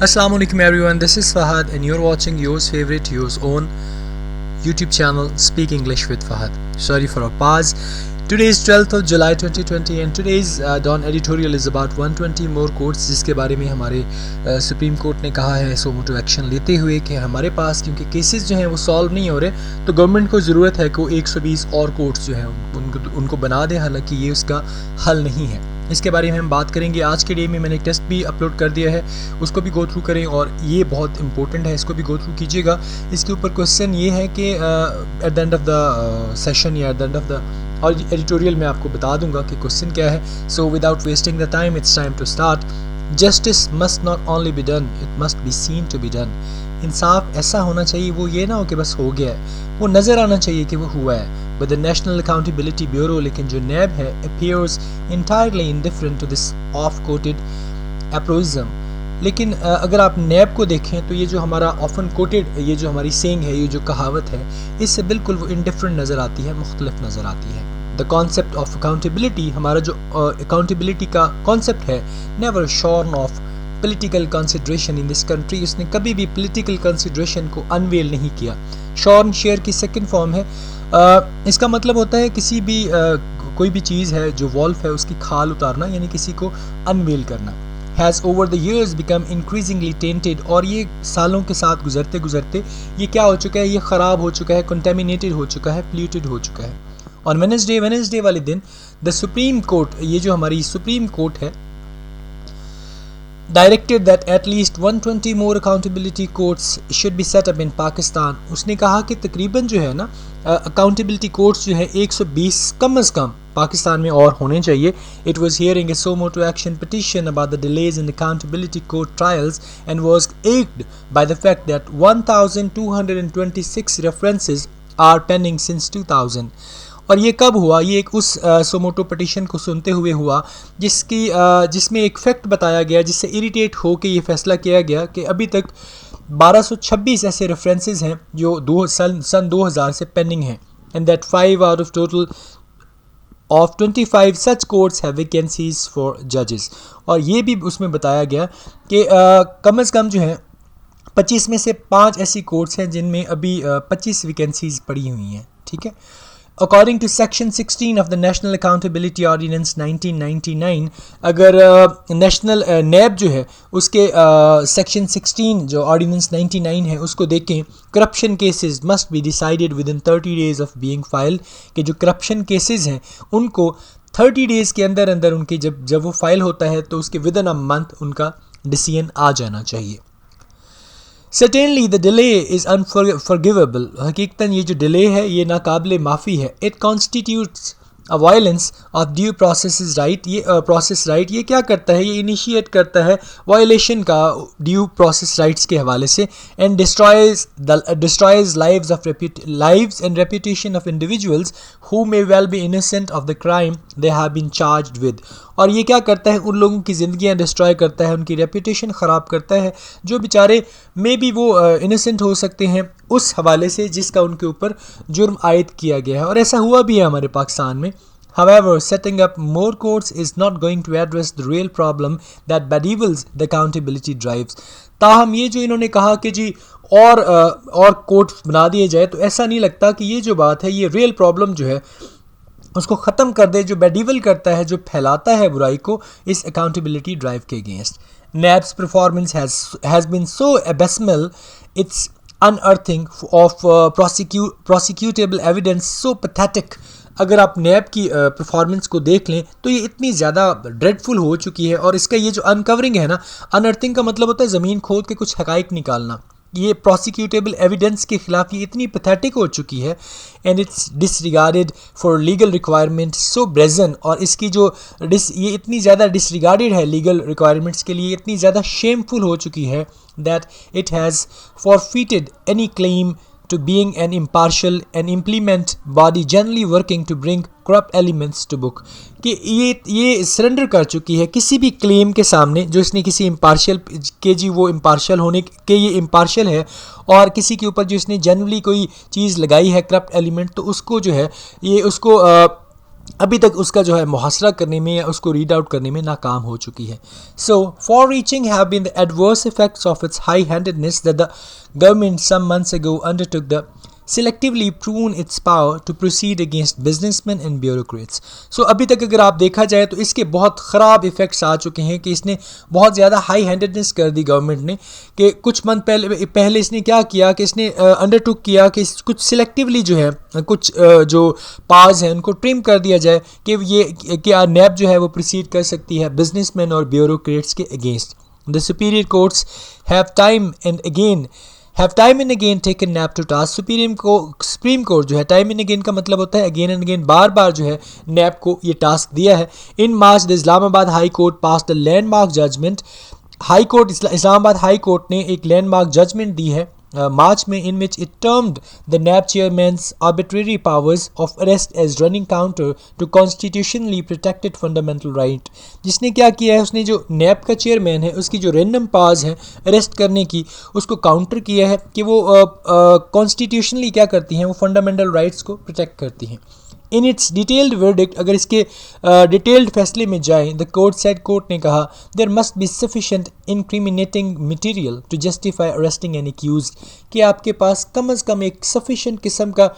Assalamu alaikum everyone, this is Fahad and you're watching yours favorite, yours own YouTube channel Speak English with Fahad. Sorry for a pause. Today is 12th of July 2020 and today's Dawn editorial is about 120 more courts जिसके बारे में हमारे supreme court ने कहा है सो मोटो action लेते हुए कि हमारे पास क्योंकि केसेस जो हैं वो सॉल्व नहीं हो रहे तो गवर्नमेंट को ज़रूरत है कि वो 120 और कोर्ट्स जो हैं उनको बना दें, हालांकि ये उसका हल नहीं है। इसके बारे में हम बात करेंगे। आज के डे में मैंने एक टेस्ट भी अपलोड कर दिया है, उसको भी गो थ्रू करें और ये बहुत इंपॉर्टेंट है, इसको भी गो थ्रू कीजिएगा। इसके ऊपर क्वेश्चन ये है कि at the end of the session या at the end of the और एडिटोरियल में आपको बता दूंगा कि क्वेश्चन क्या है। So without wasting the time it's time to start. Justice must not only be done, it must be seen to be done. इंसाफ ऐसा होना चाहिए, वो ये ना हो कि बस हो गया है, वो नज़र आना चाहिए कि वो हुआ है। But the national accountability bureau, लेकिन जो नैब है, appears entirely indifferent to this oft quoted aphorism। लेकिन अगर आप नैब को देखें तो ये जो हमारा ऑफन कोटेड ये जो हमारी सेइंग है, ये जो कहावत है, इससे बिल्कुल वो इंडिफरेंट नज़र आती है, मुख्तलिफ नज़र आती है। द कॉन्सेप्ट ऑफ अकाउंटेबिलिटी, हमारा जो अकाउंटेबिलिटी का कॉन्सेप्ट है, never shorn of political consideration in this country. उसने कभी भी पॉलिटिकल कंसिडरेशन को अनवेल नहीं किया। शॉर्न शेयर की सेकंड फॉर्म है। इसका मतलब होता है किसी भी कोई भी चीज़ है जो वॉल्फ है उसकी खाल उतारना, यानी किसी को अनवेल करना। Has over the years become increasingly tainted, और ये सालों के साथ गुजरते गुजरते ये क्या हो चुका है, ये ख़राब हो चुका है, कंटेमिनेटेड हो चुका है, पोल्यूटेड हो चुका है। और वेडनेसडे वाले दिन द सुप्रीम कोर्ट, ये जो हमारी सुप्रीम कोर्ट है, directed that at least 120 more accountability courts should be set up in Pakistan। उसने कहा कि तकरीबन जो है ना अकाउंटेबिलिटी कोर्ट्स जो है 120 कम अज़ कम पाकिस्तान में और होने चाहिए। It was hearing a suo motu action petition about the delays in accountability court trials and was egged by the fact that 1226 references are pending since 2000। और ये कब हुआ, ये एक उस सोमोटो पटिशन को सुनते हुए हुआ जिसमें एक फैक्ट बताया गया, जिससे इरिटेट हो के ये फैसला किया गया कि अभी तक 1226 ऐसे रेफरेंसेस हैं जो सन 2000 से पेंडिंग हैं, and that 5 out of total of 25 such courts have vacancies for जजेस। और ये भी उसमें बताया गया कि कम अज़ कम जो है 25 में से 5 ऐसी कोर्ट्स हैं जिनमें अभी 25 वैकेंसीज पड़ी हुई हैं। ठीक है। According to Section 16 of the National Accountability Ordinance 1999, अगर नेशनल नैब जो है उसके सेक्शन 16 जो ऑर्डिनेंस 99 है उसको देखें, corruption cases must be decided with in 30 days of being filed, कि जो करप्शन केसेस हैं उनको 30 डेज़ के अंदर अंदर उनके जब वो फाइल होता है तो उसके विद इन अ मंथ उनका डिसीजन आ जाना चाहिए। Certainly the delay is unforgivable। हकीकतन ये जो डिले है ये नाकाबिले माफ़ी है। It constitutes a violence of due process right। ये process right ये क्या करता है, ये इनिशिएट करता है वायलेशन का ड्यू प्रोसेस राइट्स के हवाले से, and destroys lives and reputation of individuals who may well be innocent of the crime they have been charged with। और ये क्या करता है, उन लोगों की ज़िंदगियाँ डिस्ट्रॉय करता है, उनकी रेपुटेशन ख़राब करता है जो बेचारे मे बी वो इनोसेंट हो सकते हैं उस हवाले से जिसका उनके ऊपर जुर्म आयद किया गया है। और ऐसा हुआ भी है हमारे पाकिस्तान में। However, setting up more courts is not going to address the real problem that bedevils the accountability drives। ताहम ये जो इन्होंने कहा कि जी और कोर्ट बना दिए जाए, तो ऐसा नहीं लगता कि ये जो बात है ये रियल प्रॉब्लम जो है उसको ख़त्म कर दे, जो बेडिवल करता है, जो फैलाता है बुराई को इस अकाउंटेबिलिटी ड्राइव के against. NAB's performance has been so abysmal, it's unearthing of prosecutable evidence so pathetic। अगर आप नैब की परफॉर्मेंस को देख लें तो ये इतनी ज़्यादा ड्रेडफुल हो चुकी है, और इसका ये जो अनकवरिंग है ना, अनअर्थिंग का मतलब होता है ज़मीन खोद के कुछ हक़ाइक़ निकालना, ये प्रोसिक्यूटेबल एविडेंस के ख़िलाफ़ ये इतनी पैथेटिक हो चुकी है, and it's disregarded for legal requirement so brazen. और इसकी जो ये इतनी ज़्यादा डिसरिगार्डेड है लीगल रिक्वायरमेंट्स के लिए, इतनी ज़्यादा शेमफुल हो चुकी है that it has forfeited any claim to being an impartial and implement body generally working to bring corrupt elements to book। कि ये सरेंडर कर चुकी है किसी भी क्लेम के सामने जो इसने किसी इम्पार्शियल के जी वो इम्पार्शियल होने के ये इम्पार्शियल है, और किसी के ऊपर जो इसने जनरली कोई चीज़ लगाई है करप्ट एलिमेंट, तो उसको जो है ये उसको अभी तक उसका जो है मुहासरा करने में या उसको रीड आउट करने में नाकाम हो चुकी है. So far reaching have been the adverse effects of its high handedness that the government some months ago undertook the selectively prune its power to proceed against businessmen and bureaucrats. So अभी तक अगर आप देखा जाए तो इसके बहुत ख़राब इफ़ेक्ट्स आ चुके हैं कि इसने बहुत ज़्यादा हाई हैंडेडनेस कर दी गवर्नमेंट ने कि कुछ मंथ पहले इसने क्या किया कि इसने अंडरटुक किया कि कुछ सिलेक्टिवली जो है कुछ जो पावर्स हैं उनको ट्रिम कर दिया जाए कि ये क्या नैब जो है वो प्रोसीड कर सकती है बिजनेसमैन और ब्यूरोक्रेट्स के against. The superior courts have time and again taken NAB to task. Supreme court जो है टाइम एंड अगेन का मतलब होता है अगेन एंड अगेन, बार बार जो है नैब को ये टास्क दिया है. In March the Islamabad high court pass the landmark judgement. High court Islamabad high court ने एक लैंडमार्क जजमेंट दी है मार्च में, in which it termed the NAB chairman's arbitrary powers of arrest as running counter to constitutionally protected fundamental right. जिसने क्या किया है, उसने जो नैब का चेयरमैन है उसकी जो रैंडम पावर्स हैं अरेस्ट करने की, उसको काउंटर किया है कि वो कॉन्स्टिट्यूशनली क्या करती हैं, वो फंडामेंटल राइट्स को प्रोटेक्ट करती हैं. इन इट्स डिटेल्ड वर्डिक्ट, अगर इसके डिटेल्ड फैसले में जाएं, द कोर्ट ने कहा there must be sufficient incriminating material to justify arresting an accused, कि आपके पास कम अज़ कम एक सफिशेंट किस्म का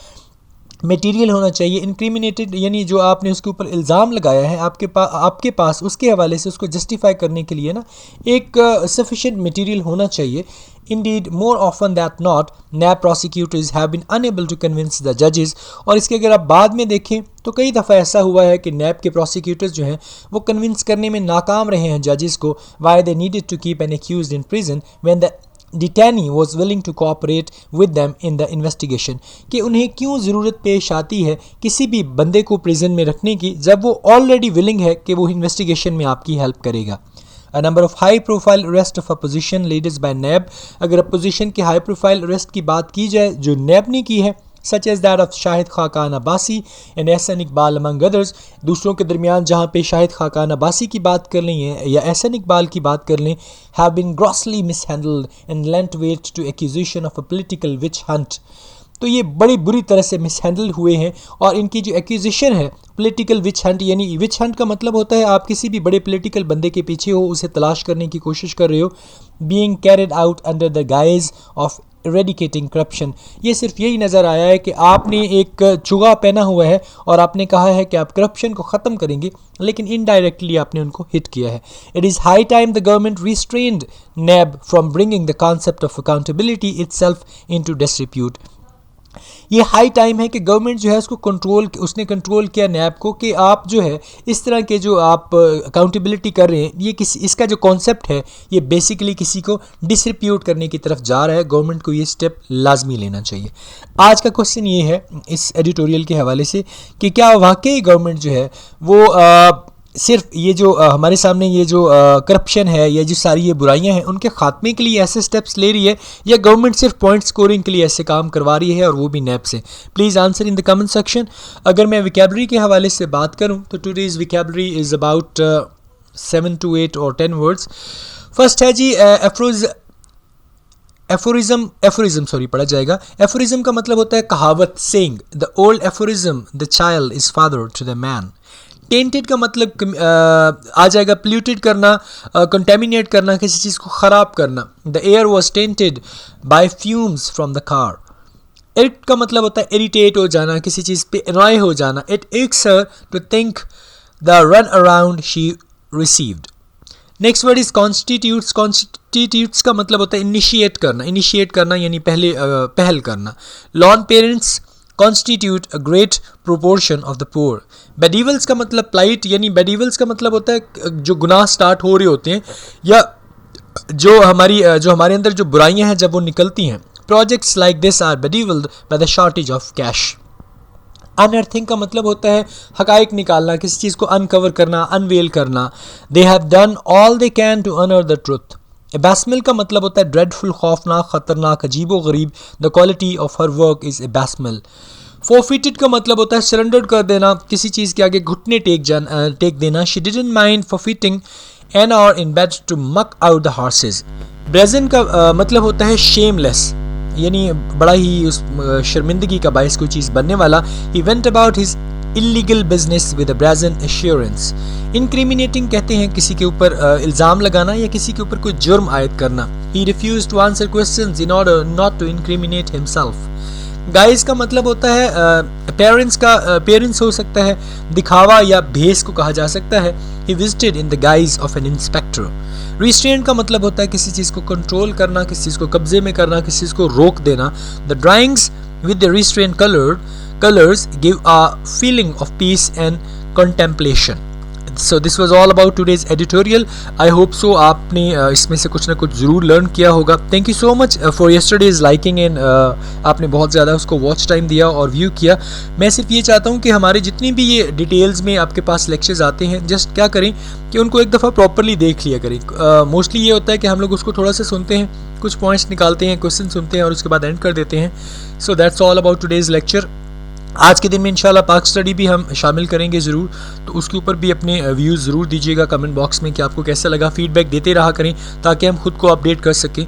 मटेरियल होना चाहिए. इंक्रिमिनेटेड यानी जो आपने उसके ऊपर इल्ज़ाम लगाया है आपके पास उसके हवाले से उसको जस्टिफाई करने के लिए ना एक सफिशेंट मटेरियल होना चाहिए. Indeed, more often than not, NAB prosecutors have been unable to convince the judges. और इसके अगर आप बाद में देखें तो कई दफ़ा ऐसा हुआ है कि NAB के प्रोसिक्यूटर्स जो हैं वो कन्विंस करने में नाकाम रहे हैं जजेस को why they needed to keep an accused in prison when the detainee was willing to cooperate with them in the investigation. कि उन्हें क्यों ज़रूरत पेश आती है किसी भी बंदे को प्रिजन में रखने की जब वो ऑलरेडी विलिंग है कि वो इन्वेस्टिगेशन में आपकी हेल्प करेगा. A number of high profile arrest of opposition leaders by NAB. अगर अपोजिशन के हाई प्रोफाइल अरेस्ट की बात की जाए जो NAB ने की है, such as that of Shahid Khaqan Abbasi and Ehsan Iqbal among others. दूसरों के दरमियान जहाँ पे शाहिद खाकान अब्बासी की बात कर लें या एहसन इकबाल की बात कर लें, have been grossly mishandled and lent weight to accusation of a political witch hunt. तो ये बड़ी बुरी तरह से मिसहैंडल हुए हैं और इनकी जो एक्यूजिशन है पॉलिटिकल विच हंट, यानी विच हंट का मतलब होता है आप किसी भी बड़े पॉलिटिकल बंदे के पीछे हो, उसे तलाश करने की कोशिश कर रहे हो, being carried out under the guise of eradicating corruption. ये सिर्फ यही नज़र आया है कि आपने एक चुगा पहना हुआ है और आपने कहा है कि आप करप्शन को ख़त्म करेंगे, लेकिन इनडायरेक्टली आपने उनको हिट किया है. It is high time the government restrained NAB from bringing the concept of accountability itself into disrepute. ये हाई टाइम है कि गवर्नमेंट जो है उसने कंट्रोल किया NAB को कि आप जो है इस तरह के जो आप अकाउंटेबिलिटी कर रहे हैं, ये इसका जो कॉन्सेप्ट है ये बेसिकली किसी को डिसरिप्यूट करने की तरफ जा रहा है. गवर्नमेंट को ये स्टेप लाजमी लेना चाहिए. आज का क्वेश्चन ये है इस एडिटोरियल के हवाले से कि क्या वाकई गवर्नमेंट जो है वो सिर्फ ये जो हमारे सामने ये जो करप्शन है या जो सारी ये बुराइयां हैं उनके ख़ात्मे के लिए ऐसे स्टेप्स ले रही है या गवर्नमेंट सिर्फ पॉइंट स्कोरिंग के लिए ऐसे काम करवा रही है और वो भी NAB से. Please answer in the comment section. अगर मैं विकेबलरी के हवाले से बात करूं तो today's vocabulary is about 7 to 8 और 10 वर्ड्स. फर्स्ट है जी एफोरिज्म पढ़ा जाएगा. एफोरिज्म का मतलब होता है कहावत, saying. The old aphorism the child is father to the man. Tainted का मतलब आ जाएगा पोल्यूटेड करना, कंटेमिनेट करना, किसी चीज़ को ख़राब करना. The air was tainted by fumes from the car. Irate का मतलब होता है इरिटेट हो जाना, किसी चीज़ पे अनॉय हो जाना. It irks her to think the run around she received. Next word is constitutes. Constitutes का मतलब होता है इनिशिएट करना यानी पहल करना. Lone parents constitute a great proportion of the poor. Bedevils का मतलब plight, यानी bedevils का मतलब होता है जो गुनाह स्टार्ट हो रहे होते हैं या जो हमारे अंदर जो बुराइयां हैं जब वो निकलती हैं. Projects like this are bedeviled by the shortage of cash. Unearthing का मतलब होता है हकाइक निकालना, किसी चीज़ को अनकवर करना, अनवेल करना. They have done all they can to unearth the truth. एबास्मिल का मतलब होता है ड्रेडफुल, खौफनाक, ख़तरनाक, अजीबो गरीब. The quality of her work is abysmal. Forfeited का मतलब होता है सरेंडर कर देना, किसी चीज़ के आगे घुटने टेक देना. She didn't mind forfeiting an hour in bed to muck out the horses. Brazen का मतलब होता है शेमलेस, यानी बड़ा ही उस शर्मिंदगी का बायस कोई चीज़ बनने वाला. He went about his illegal business with a brazen assurance. Incriminating कहते हैं किसी के ऊपर इल्ज़ाम लगाना या किसी के ऊपर कोई जुर्म आयद करना। He refuse to answer questions in order not to incriminate himself. Guise का मतलब होता है पेरेंट्स हो सकता है, दिखावा या भेस को कहा जा सकता है। He visited in the guise of an inspector. Restraint का मतलब होता है किसी चीज़ को कंट्रोल करना, किसी चीज़ को कब्जे में करना, किसी चीज़ को रोक देना। The drawings with the restrained colors give a feeling of peace and contemplation. So this was all about today's editorial. I hope so आपने इसमें से कुछ ना कुछ ज़रूर लर्न किया होगा। Thank you so much for yesterday's liking and आपने बहुत ज़्यादा उसको वॉच टाइम दिया और व्यू किया। मैं सिर्फ ये चाहता हूँ कि हमारे जितनी भी ये डिटेल्स में आपके पास लेक्चर्स आते हैं, जस्ट क्या करें कि उनको एक दफ़ा प्रॉपरली देख लिया करें। मोस्टली ये होता है कि हम लोग उसको थोड़ा सा सुनते हैं, कुछ पॉइंट्स निकालते हैं, क्वेश्चन सुनते हैं और उसके बाद एंड कर देते हैं। So that's all about today's lecture. आज के दिन में इंशाल्लाह पाक स्टडी भी हम शामिल करेंगे ज़रूर, तो उसके ऊपर भी अपने व्यूज़ ज़रूर दीजिएगा कमेंट बॉक्स में कि आपको कैसा लगा। फीडबैक देते रहा करें ताकि हम खुद को अपडेट कर सकें,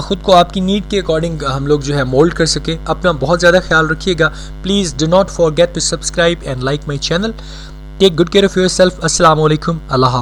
खुद को आपकी नीड के अकॉर्डिंग हम लोग जो है मोल्ड कर सकें। अपना बहुत ज़्यादा ख्याल रखिएगा। Please do not forget to subscribe and like my channel. Take good care of your self. अस्सलाम वालेकुम। अल्लाह हाफ़िज़।